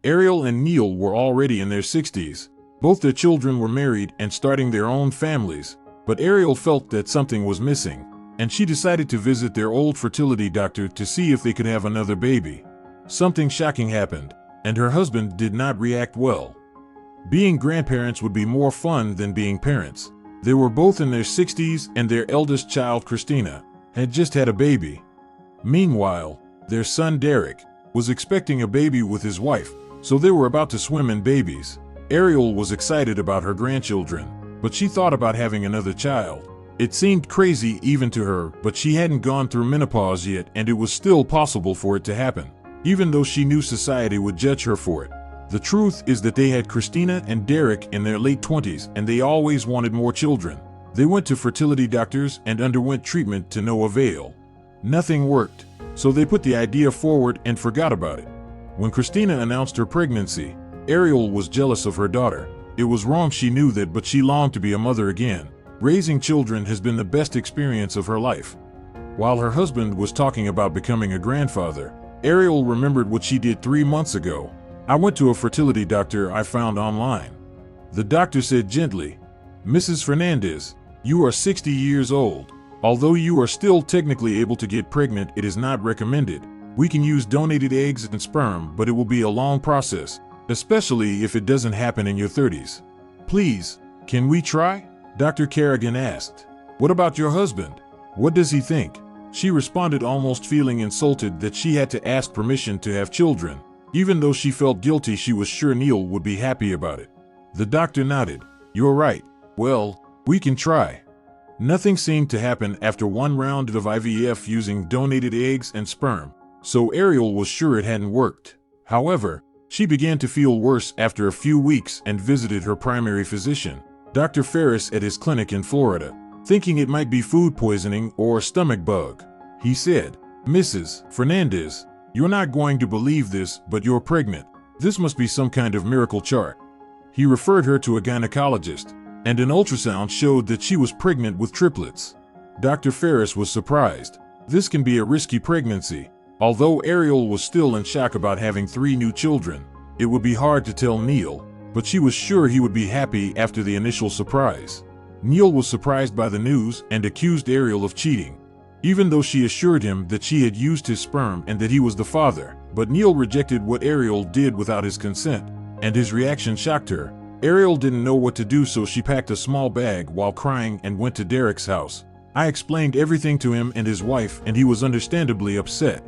Ariel and Neil were already in their 60s. Both their children were married and starting their own families, but Ariel felt that something was missing, and she decided to visit their old fertility doctor to see if they could have another baby. Something shocking happened, and her husband did not react well. Being grandparents would be more fun than being parents. They were both in their 60s, and their eldest child, Christina, had just had a baby. Meanwhile, their son Derek was expecting a baby with his wife, so they were about to swim in babies. Ariel was excited about her grandchildren, but she thought about having another child. It seemed crazy even to her, but she hadn't gone through menopause yet, and it was still possible for it to happen, even though she knew society would judge her for it. The truth is that they had Christina and Derek in their late 20s, and they always wanted more children. They went to fertility doctors and underwent treatment to no avail. Nothing worked, so they put the idea forward and forgot about it. When Christina announced her pregnancy, Ariel was jealous of her daughter. It was wrong, she knew that, but she longed to be a mother again. Raising children has been the best experience of her life. While her husband was talking about becoming a grandfather, Ariel remembered what she did 3 months ago. I went to a fertility doctor I found online. The doctor said gently, "Mrs. Fernandez, you are 60 years old. Although you are still technically able to get pregnant, it is not recommended. We can use donated eggs and sperm, but it will be a long process, especially if it doesn't happen in your 30s. Please, can we try?" Dr. Kerrigan asked. "What about your husband? What does he think?" She responded, almost feeling insulted that she had to ask permission to have children. Even though she felt guilty, she was sure Neil would be happy about it. The doctor nodded. "You're right. Well, we can try." Nothing seemed to happen after one round of IVF using donated eggs and sperm, so Ariel was sure it hadn't worked. However, she began to feel worse after a few weeks and visited her primary physician, Dr. Ferris, at his clinic in Florida, thinking it might be food poisoning or a stomach bug. He said, "Mrs. Fernandez, you're not going to believe this, but you're pregnant. This must be some kind of miracle chart." He referred her to a gynecologist, and an ultrasound showed that she was pregnant with triplets. Dr. Ferris was surprised. This can be a risky pregnancy. Although Ariel was still in shock about having 3 new children, it would be hard to tell Neil, but she was sure he would be happy after the initial surprise. Neil was surprised by the news and accused Ariel of cheating, even though she assured him that she had used his sperm and that he was the father. But Neil rejected what Ariel did without his consent, and his reaction shocked her. Ariel didn't know what to do, so she packed a small bag while crying and went to Derek's house. I explained everything to him and his wife, and he was understandably upset.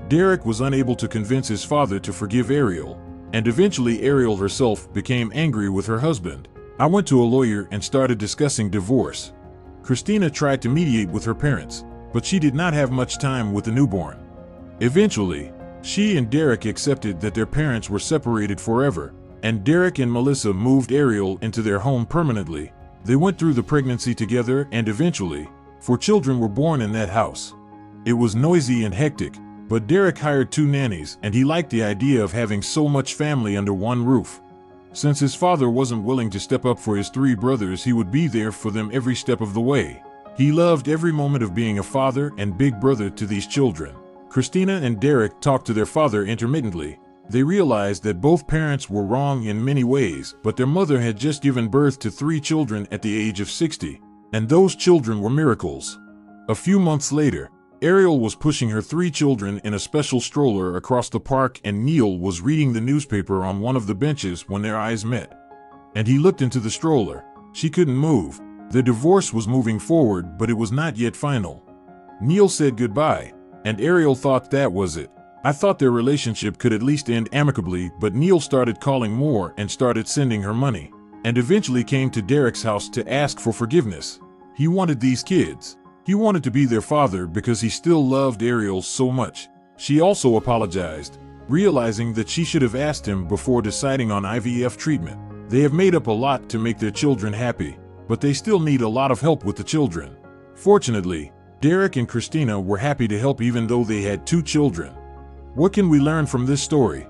Derek was unable to convince his father to forgive Ariel, and eventually Ariel herself became angry with her husband. I went to a lawyer and started discussing divorce. Christina tried to mediate with her parents, but she did not have much time with the newborn. Eventually, she and Derek accepted that their parents were separated forever, and Derek and Melissa moved Ariel into their home permanently. They went through the pregnancy together, and eventually, 4 children were born in that house. It was noisy and hectic, but Derek hired 2 nannies, and he liked the idea of having so much family under one roof. Since his father wasn't willing to step up for his 3 brothers, he would be there for them every step of the way. He loved every moment of being a father and big brother to these children. Christina and Derek talked to their father intermittently. They realized that both parents were wrong in many ways, but their mother had just given birth to 3 children at the age of 60, and those children were miracles. A few months later, Ariel was pushing her 3 children in a special stroller across the park, and Neil was reading the newspaper on one of the benches when their eyes met. And he looked into the stroller. She couldn't move. The divorce was moving forward, but it was not yet final. Neil said goodbye, and Ariel thought that was it. I thought their relationship could at least end amicably, but Neil started calling more and started sending her money, and eventually came to Derek's house to ask for forgiveness. He wanted these kids. He wanted to be their father because he still loved Ariel so much. She also apologized, realizing that she should have asked him before deciding on IVF treatment. They have made up a lot to make their children happy, but they still need a lot of help with the children. Fortunately, Derek and Christina were happy to help even though they had 2 children. What can we learn from this story?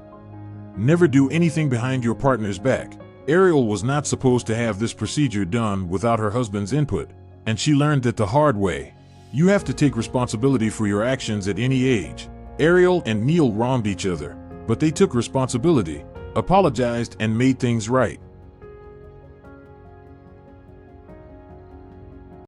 Never do anything behind your partner's back. Ariel was not supposed to have this procedure done without her husband's input, and she learned that the hard way. You have to take responsibility for your actions at any age. Ariel and Neil wronged each other, but they took responsibility. apologized, and made things right.